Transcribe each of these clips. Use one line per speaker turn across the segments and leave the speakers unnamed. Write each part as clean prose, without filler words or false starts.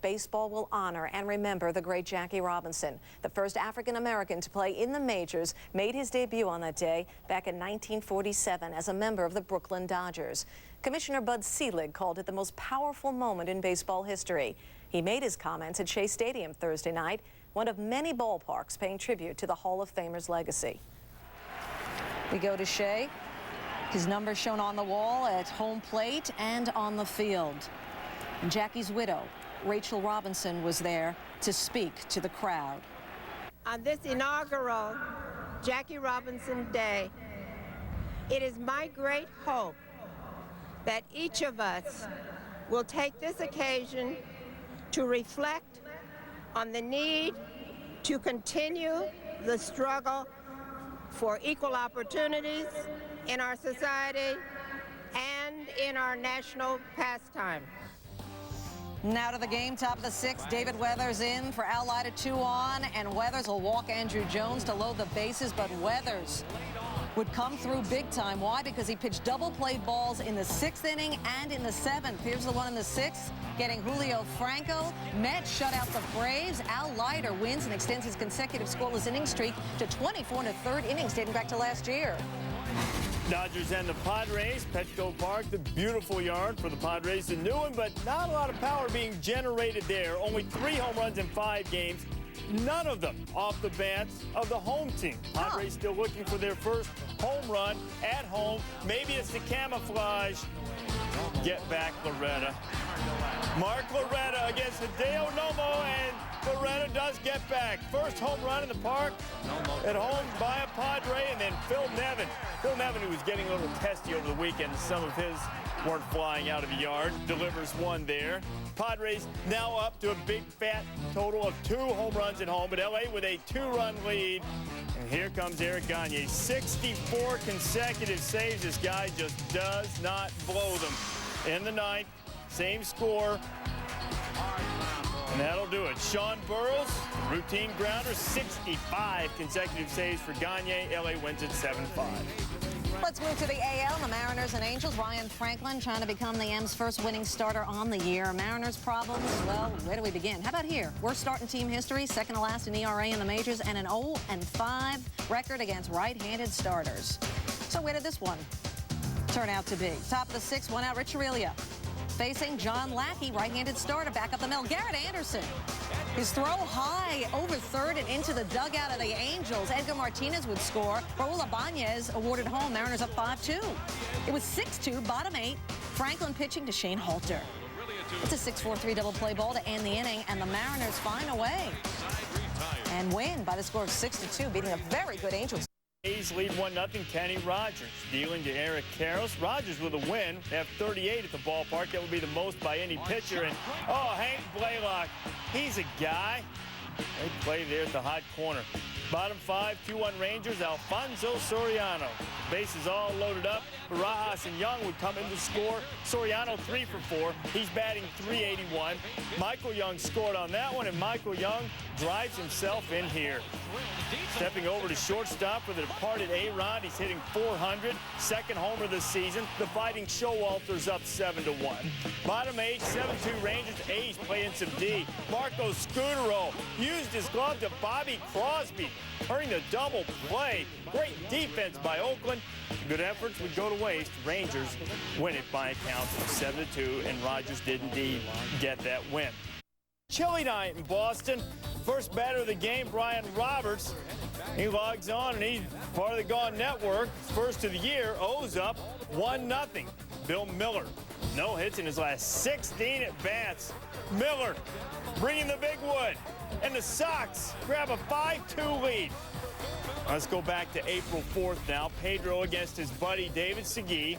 baseball will honor and remember the great Jackie Robinson. The first African-American to play in the majors made his debut on that day back in 1947 as a member of the Brooklyn Dodgers. Commissioner Bud Selig called it the most powerful moment in baseball history. He made his comments at Shea Stadium Thursday night, one of many ballparks paying tribute to the Hall of Famer's legacy. We go to Shea. His number shown on the wall at home plate and on the field. And Jackie's widow, Rachel Robinson, was there to speak to the crowd.
On this inaugural Jackie Robinson Day, it is my great hope that each of us will take this occasion to reflect on the need to continue the struggle for equal opportunities in our society and in our national pastime.
Now to the game, top of the sixth. David Weathers in for Al Leiter, 2 on, and Weathers will walk Andrew Jones to load the bases, but Weathers would come through big time. Why? Because he pitched double play balls in the 6th inning and in the 7th. Here's the one in the 6th, getting Julio Franco. Mets shut out the Braves. Al Leiter wins and extends his consecutive scoreless inning streak to 24 in the 3rd innings, dating back to last year.
Dodgers and the Padres, Petco Park, the beautiful yard for the Padres, the new one, but not a lot of power being generated there. Only 3 home runs in 5 games. None of them off the bats of the home team. Padres still looking for their first home run at home. Maybe it's the camouflage. Get back, Loretta. Mark Loretta against Hideo Nomo, and Loretta does get back. First home run in the park at home by a Padre, and then Phil Nevin. Phil Nevin, who was getting a little testy over the weekend, some of his weren't flying out of the yard, delivers one there. Padres now up to a big fat total of 2 home runs at home, but LA with a 2-run lead. And here comes Eric Gagne. 64 consecutive saves. This guy just does not blow them. In the 9th, same score. And that'll do it. Sean Burroughs, routine grounder, 65 consecutive saves for Gagne. LA wins at 7-5.
Let's move to the AL. The Mariners and Angels. Ryan Franklin trying to become the M's first winning starter on the year. Mariners problems, well, where do we begin? How about here? Worst start in team history, second to last in ERA in the majors, and an 0-5 record against right-handed starters. So where did this one turn out to be? Top of the 6th, 1 out, Rich Aurelia facing John Lackey, right-handed starter, back up the middle. Garrett Anderson. His throw high over 3rd and into the dugout of the Angels. Edgar Martinez would score. Raul Ibanez awarded home. Mariners up 5-2. It was 6-2, bottom 8. Franklin pitching to Shane Halter. It's a 6-4-3 double play ball to end the inning, and the Mariners find a way and win by the score of 6-2, beating a very good Angels.
A's lead 1-0. Kenny Rogers dealing to Eric Karros. Rogers with a win. They have 38 at the ballpark. That would be the most by any pitcher. And, oh, Hank Blaylock, he's a guy. They play there at the hot corner. Bottom 5, 2-1 Rangers, Alfonso Soriano. Bases all loaded up. Barajas and Young would come in to score. Soriano 3 for 4. He's batting .381. Michael Young scored on that one, and Michael Young drives himself in here. Stepping over to shortstop for the departed A-Rod. He's hitting .400. Second homer this season. The Fighting Showalter's up 7-1. Bottom 8, 7-2 Rangers. A's playing some D. Marco Scutero used his glove to Bobby Crosby, earning the double play. Great defense by Oakland. Good efforts would go to waste. Rangers win it by a count of 7-2, and Rogers did indeed get that win. Chilly night in Boston. First batter of the game, Brian Roberts. He logs on, and he's part of the Gone Network. First of the year, O's up 1-0. Bill Miller, no hits in his last 16 at-bats. Miller bringing the big wood, and the Sox grab a 5-2 lead. Let's go back to April 4th now. Pedro against his buddy David Segui.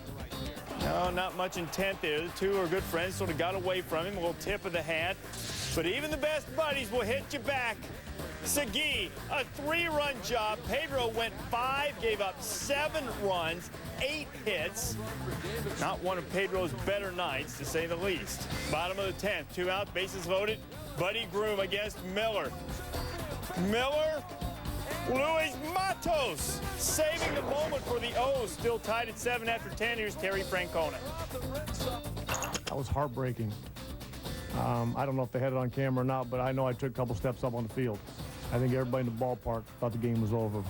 No, not much intent there. The two are good friends, sort of got away from him. A little tip of the hat. But even the best buddies will hit you back. Segui, a 3-run job. Pedro went 5, gave up 7 runs, 8 hits. Not one of Pedro's better nights, to say the least. Bottom of the 10th, 2 out, bases loaded. Buddy Groom against Miller. Miller, Luis Matos saving the moment for the O's. Still tied at 7 after 10. Here's Terry Francona.
That was heartbreaking. I don't know if they had it on camera or not, but I know I took a couple steps up on the field. I think everybody in the ballpark thought the game was over.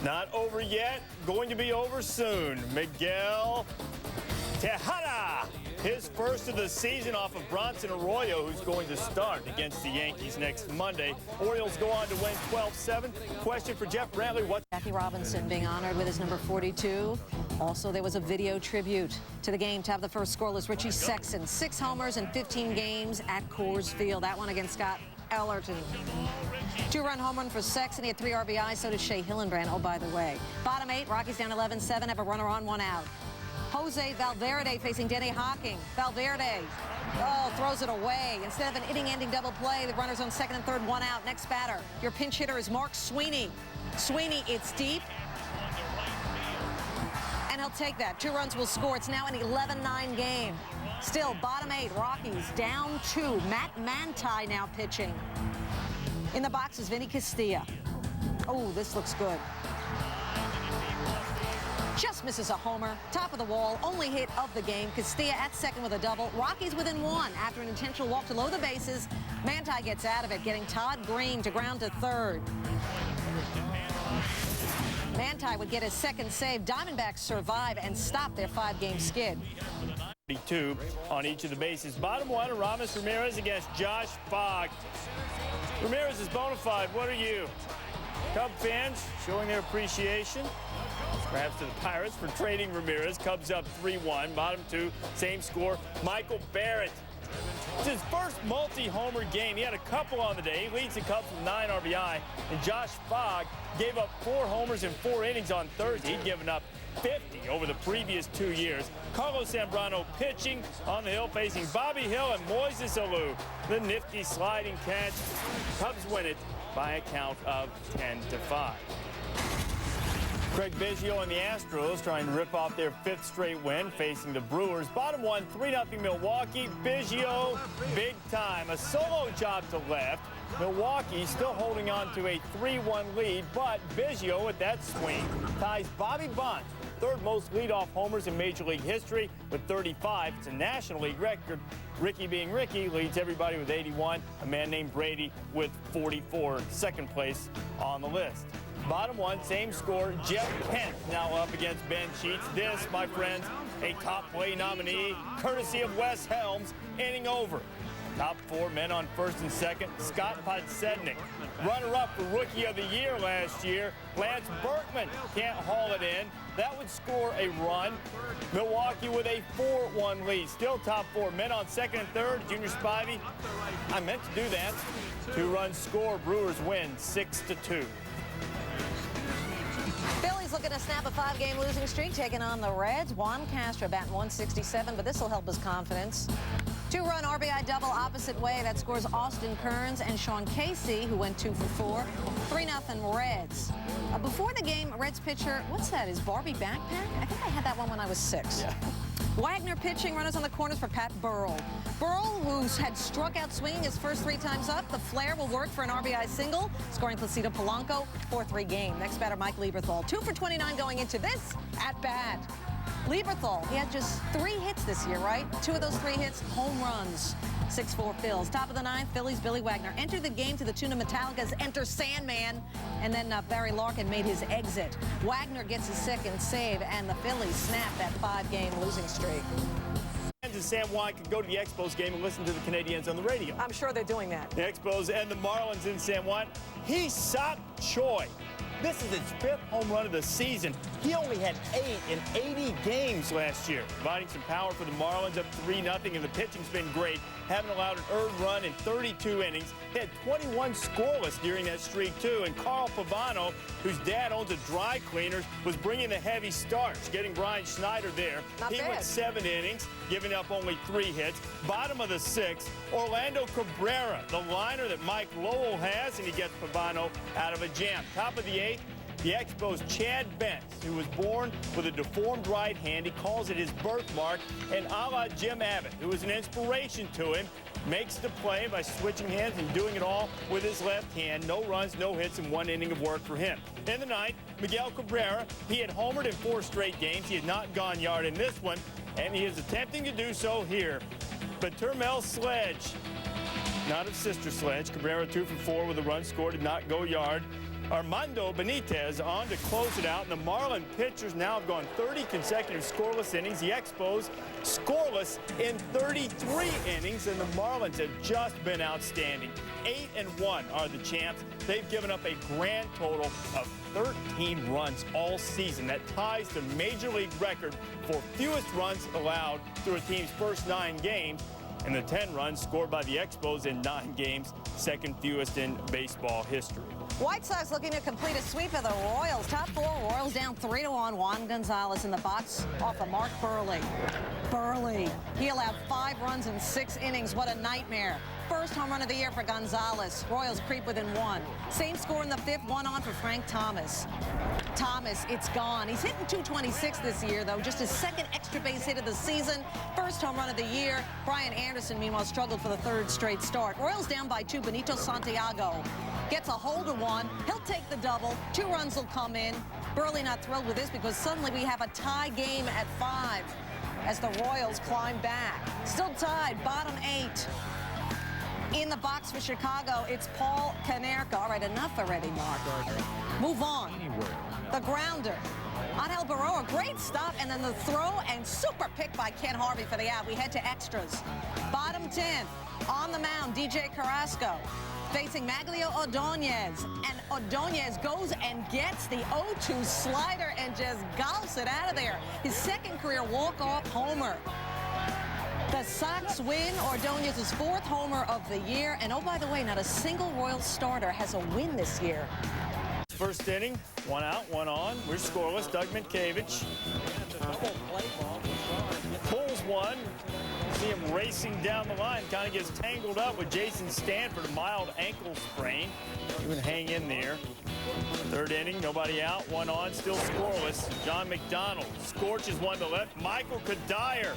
Not over yet. Going to be over soon. Miguel Tejada, his first of the season off of Bronson Arroyo, who's going to start against the Yankees next Monday. Orioles go on to win 12-7. Question for Jeff Brantley. What?
Jackie Robinson being honored with his number 42. Also, there was a video tribute to the game to have the first scoreless Richie Sexson. 6 homers in 15 games at Coors Field. That one against Scott Ellerton. 2-run home run for Sexton. He had 3 RBIs. So did Shea Hillenbrand. Oh, by the way. Bottom 8, Rockies down 11-7. Have a runner on, 1 out. Jose Valverde facing Denny Hawking. Valverde, throws it away. Instead of an inning-ending double play, the runner's on 2nd and 3rd, 1 out. Next batter, your pinch hitter is Mark Sweeney. Sweeney, it's deep. And he'll take that. 2 runs will score. It's now an 11-9 game. Still, bottom 8, Rockies down 2. Matt Manti now pitching. In the box is Vinny Castilla. Oh, this looks good. Just misses a homer. Top of the wall, only hit of the game. Castilla at 2nd with a double. Rockies within 1 after an intentional walk to load the bases. Manti gets out of it, getting Todd Green to ground to 3rd. Manti would get his 2nd save. Diamondbacks survive and stop their 5-game skid.
2 on each of the bases. Bottom 1, Aramis Ramirez against Josh Fogg. Ramirez is bona fide. What are you? Cub fans showing their appreciation, perhaps to the Pirates, for trading Ramirez. Cubs up 3-1. Bottom 2, same score. Michael Barrett. It's his first multi-homer game. He had a couple on the day. He leads the Cubs with 9 RBI. And Josh Fogg gave up 4 homers in 4 innings on Thursday. He'd given up 50 over the previous 2 years. Carlos Zambrano pitching on the hill, facing Bobby Hill and Moises Alou. The nifty sliding catch. Cubs win it by a count of 10-5. Craig Biggio and the Astros trying to rip off their 5th straight win, facing the Brewers. Bottom 1, 3-0 Milwaukee. Biggio, big time. A solo job to left. Milwaukee still holding on to a 3-1 lead, but Biggio with that swing ties Bobby Bonds, 3rd most leadoff homers in Major League history with 35. It's a National League record. Ricky being Ricky leads everybody with 81. A man named Brady with 44, 2nd place on the list. Bottom 1, same score. Jeff Kent now up against Ben Sheets. This, my friends, a top play nominee, courtesy of Wes Helms, inning over. Top 4 men on 1st and 2nd. Scott Podsednik, runner-up for Rookie of the Year last year. Lance Berkman can't haul it in. That would score a run. Milwaukee with a 4-1 lead. Still top 4 men on 2nd and 3rd. Junior Spivey, I meant to do that. 2-run score. Brewers win 6-2.
Phillies looking to snap a 5-game losing streak, taking on the Reds. Juan Castro batting 167, but this will help his confidence. 2-run RBI double opposite way. That scores Austin Kearns and Sean Casey, who went 2 for 4. 3-0 Reds. Before the game, Reds pitcher, what's that, his Barbie backpack? I think I had that one when I was 6. Yeah. Wagner pitching, runners on the corners for Pat Burrell. Burrell, who's had struck out swinging his first 3 times up. The flare will work for an RBI single, scoring Placido Polanco, 4-3 game. Next batter, Mike Lieberthal. 2 for 29 going into this at-bat. Lieberthal, he had just 3 hits this year, right? 2 of those 3 hits, home runs. 6-4 Phils. Top of the 9th, Phillies, Billy Wagner entered the game to the tune of Metallica's Enter Sandman, and then Barry Larkin made his exit. Wagner gets his 2nd save, and the Phillies snap that 5-game losing streak.
Fans in San Juan could go to the Expos game and listen to the Canadians on the radio.
I'm sure they're doing that.
The Expos and the Marlins in San Juan. Hee-Seop Choi. This is his 5th home run of the season. He only had 8 in 80 games last year. Providing some power for the Marlins, up 3-0, and the pitching's been great. Haven't allowed an earned run in 32 innings. He had 21 scoreless during that streak, too. And Carl Pavano, whose dad owns a dry cleaners, was bringing the heavy starts, getting Brian Schneider there.
Not
he
bad.
went 7 innings, giving up only 3 hits. Bottom of the 6th, Orlando Cabrera, the liner that Mike Lowell has, and he gets Pavano out of a jam. Top of the 8th, the Expos' Chad Bentz, who was born with a deformed right hand. He calls it his birthmark. And a la Jim Abbott, who was an inspiration to him, makes the play by switching hands and doing it all with his left hand. No runs, no hits, and 1 inning of work for him. In the 9th, Miguel Cabrera, he had homered in 4 straight games. He had not gone yard in this one, and he is attempting to do so here. But Turmel's sledge, not of Sister Sledge. Cabrera 2 for 4 with a run scored, did not go yard. Armando Benitez on to close it out, and the Marlin pitchers now have gone 30 consecutive scoreless innings. The Expos scoreless in 33 innings, and the Marlins have just been outstanding. 8-1 are the champs. They've given up a grand total of 13 runs all season. That ties the Major League record for fewest runs allowed through a team's first 9 games. And the 10 runs scored by the Expos in 9 games, second fewest in baseball history.
White Sox looking to complete a sweep of the Royals. Top 4, Royals down 3-1. Juan Gonzalez in the box off of Mark Burley. He allowed 5 runs in 6 innings. What a nightmare. First home run of the year for Gonzalez. Royals creep within 1. Same score in the 5th, 1 on for Frank Thomas. It's gone. He's hitting .226 this year, though. Just his 2nd extra base hit of the season. First home run of the year. Brian Anderson, meanwhile, struggled for the 3rd straight start. Royals down by 2. Benito Santiago gets a hold of 1. He'll take the double. 2 runs will come in. Burley not thrilled with this because suddenly we have a tie game at 5 as the Royals climb back. Still tied, bottom 8. In the box for Chicago, it's Paul Konerko. All right, enough already, Mark. Move on. The grounder. Angel Barroa, great stop, and then the throw and super pick by Ken Harvey for the out. We head to extras. Bottom 10, on the mound, DJ Carrasco facing Maglio Ordonez. And Ordonez goes and gets the 0-2 slider and just golfs it out of there. His 2nd career walk-off homer. The Sox win Ordonez's 4th homer of the year. And oh, by the way, not a single Royals starter has a win this year.
First inning, 1 out, 1 on. We're scoreless. Doug Mientkiewicz pulls 1. See him racing down the line. Kind of gets tangled up with Jason Stanford, a mild ankle sprain. He would hang in there. 3rd inning, nobody out, 1 on, still scoreless. John McDonald scorches 1 to left. Michael Kadire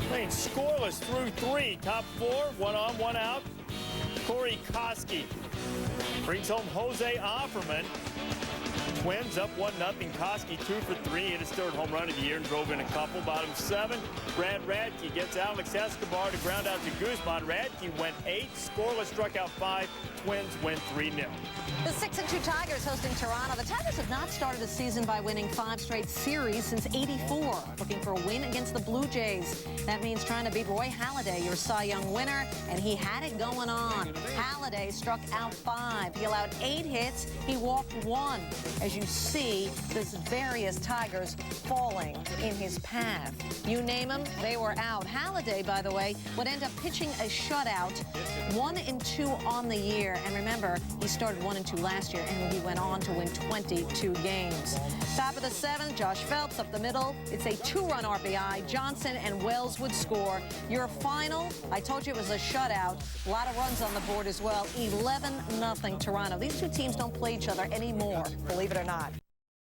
playing scoreless through 3. Top 4, 1 on, 1 out. Corey Koski brings home Jose Offerman. Twins up 1-0. Koski 2 for 3, hit his 3rd home run of the year and drove in a couple. Bottom 7, Brad Radke gets Alex Escobar to ground out to Guzman. Radke went 8, scoreless, struck out 5. Twins win 3-0.
The 6-2 Tigers hosting Toronto. The Tigers have not started the season by winning 5 straight series since '84. Looking for a win against the Blue Jays. That means trying to beat Roy Halladay, your Cy Young winner, and he had it going on. Halladay struck out 5. He allowed 8 hits. He walked 1. As you see, there's various Tigers falling in his path. You name them, they were out. Halladay, by the way, would end up pitching a shutout, 1-2 on the year. And remember, he started 1-2 last year, and he went on to win 22 games. Top of the 7th, Josh Phelps up the middle. It's a 2-run RBI. Johnson and Wells would score. Your final, I told you it was a shutout. A lot of runs on the board as well. 11-0 Toronto. These 2 teams don't play each other anymore, believe it or not.